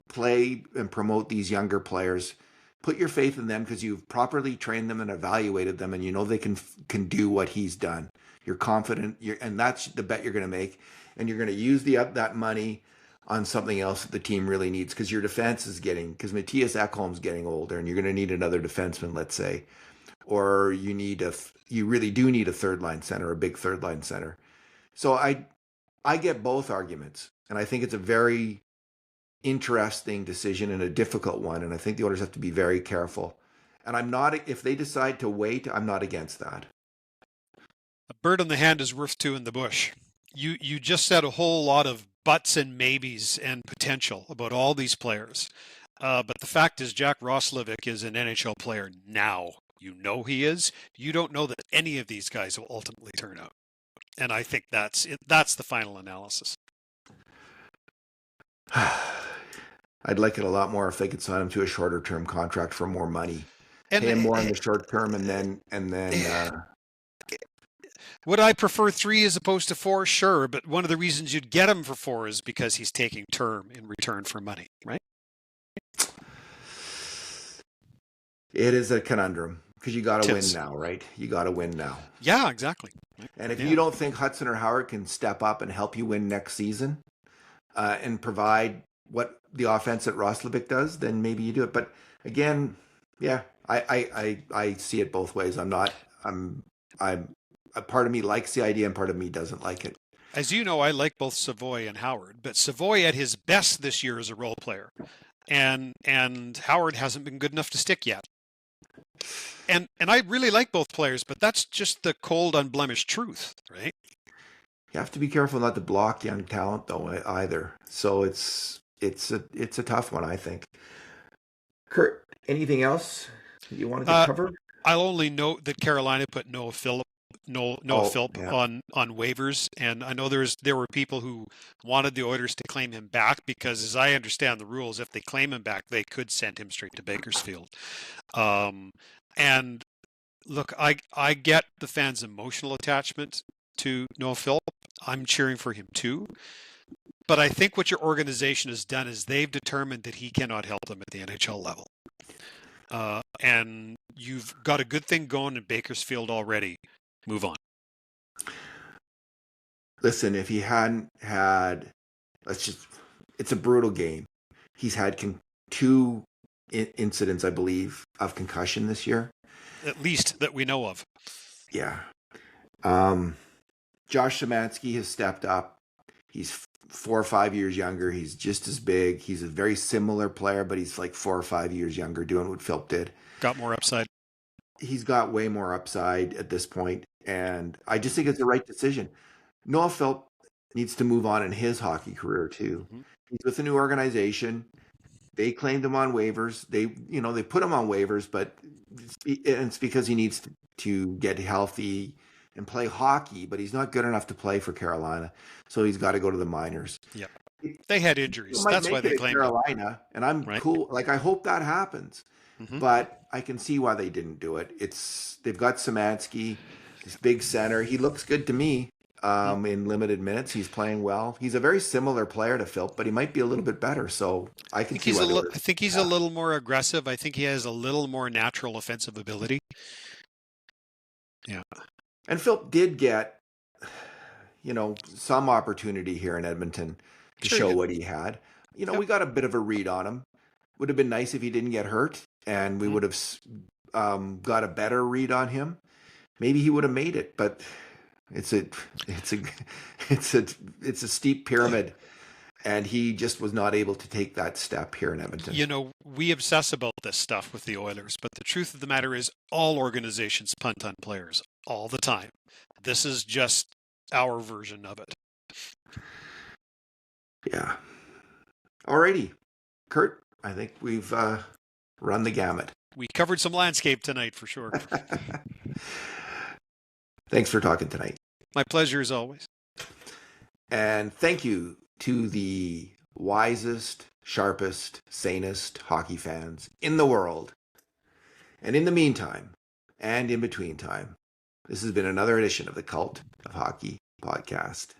play and promote these younger players. Put your faith in them because you've properly trained them and evaluated them, and you know they can do what he's done. You're confident, and that's the bet you're going to make, and you're going to use that money on something else that the team really needs because your defense is because Matthias Ekholm's getting older, and you're going to need another defenseman, let's say, or you really do need a third line center, a big third line center. So I get both arguments, and I think it's a very interesting decision and a difficult one, and I think the Oilers have to be very careful. And if they decide to wait, I'm not against that. A bird in the hand is worth two in the bush. You just said a whole lot of buts and maybes and potential about all these players. But the fact is, Jack Roslovic is an NHL player now. You know he is. You don't know that any of these guys will ultimately turn out. And I think that's the final analysis. I'd like it a lot more if they could sign him to a shorter term contract for more money, And pay him more in the short term, and then would I prefer 3 as opposed to 4? Sure, but one of the reasons you'd get him for 4 is because he's taking term in return for money, right? it is a conundrum because you got to win Tis. now, right? You got to win now. Yeah, exactly. And if Yeah. you don't think Hudson or Howard can step up and help you win next season and provide what the offense at Roslovic does, then maybe you do it. But again, yeah, I see it both ways. I'm a part of me likes the idea and part of me doesn't like it. As you know, I like both Savoy and Howard, but Savoy at his best this year as a role player, and Howard hasn't been good enough to stick yet. And I really like both players, but that's just the cold, unblemished truth, right? You have to be careful not to block young talent though either. So it's a tough one, I think. Kurt, anything else you wanted to cover? I'll only note that Carolina put Noah Phillip Yeah. on waivers, and I know there were people who wanted the Oilers to claim him back because, as I understand the rules, if they claim him back, they could send him straight to Bakersfield. And look, I get the fans' emotional attachment to Noah Phillip. I'm cheering for him too. But I think what your organization has done is they've determined that he cannot help them at the NHL level. And you've got a good thing going in Bakersfield already. Move on. Listen, if he hadn't had, it's a brutal game. He's had 2 incidents, I believe, of concussion this year. At least that we know of. Yeah. Josh Szymanski has stepped up. He's 4 or 5 years younger. He's just as big. He's a very similar player, but he's like 4 or 5 years younger doing what Philp did. Got more upside. He's got way more upside at this point, and I just think it's the right decision. Noah Philp needs to move on in his hockey career too. Mm-hmm. He's with a new organization. They claimed him on waivers. They put him on waivers, but it's because he needs to get healthy and play hockey, but he's not good enough to play for Carolina. So he's got to go to the minors. Yeah. They had injuries. That's why they claimed Carolina, him. And I'm cool. Like, I hope that happens. Mm-hmm. But I can see why they didn't do it. They've got Szymanski, this big center. He looks good to me in limited minutes. He's playing well. He's a very similar player to Philp, but he might be a little bit better. So I can see why. I think he's a little more aggressive. I think he has a little more natural offensive ability. Yeah. And Philp did get, some opportunity here in Edmonton to show what he had. We got a bit of a read on him. Would have been nice if he didn't get hurt, and we would have got a better read on him. Maybe he would have made it, but it's a steep pyramid, and he just was not able to take that step here in Edmonton. We obsess about this stuff with the Oilers, but the truth of the matter is all organizations punt on players all the time. This is just our version of it. Yeah. Alrighty, Kurt. I think we've run the gamut. We covered some landscape tonight for sure. Thanks for talking tonight. My pleasure as always. And thank you to the wisest, sharpest, sanest hockey fans in the world. And in the meantime, and in between time, this has been another edition of the Cult of Hockey podcast.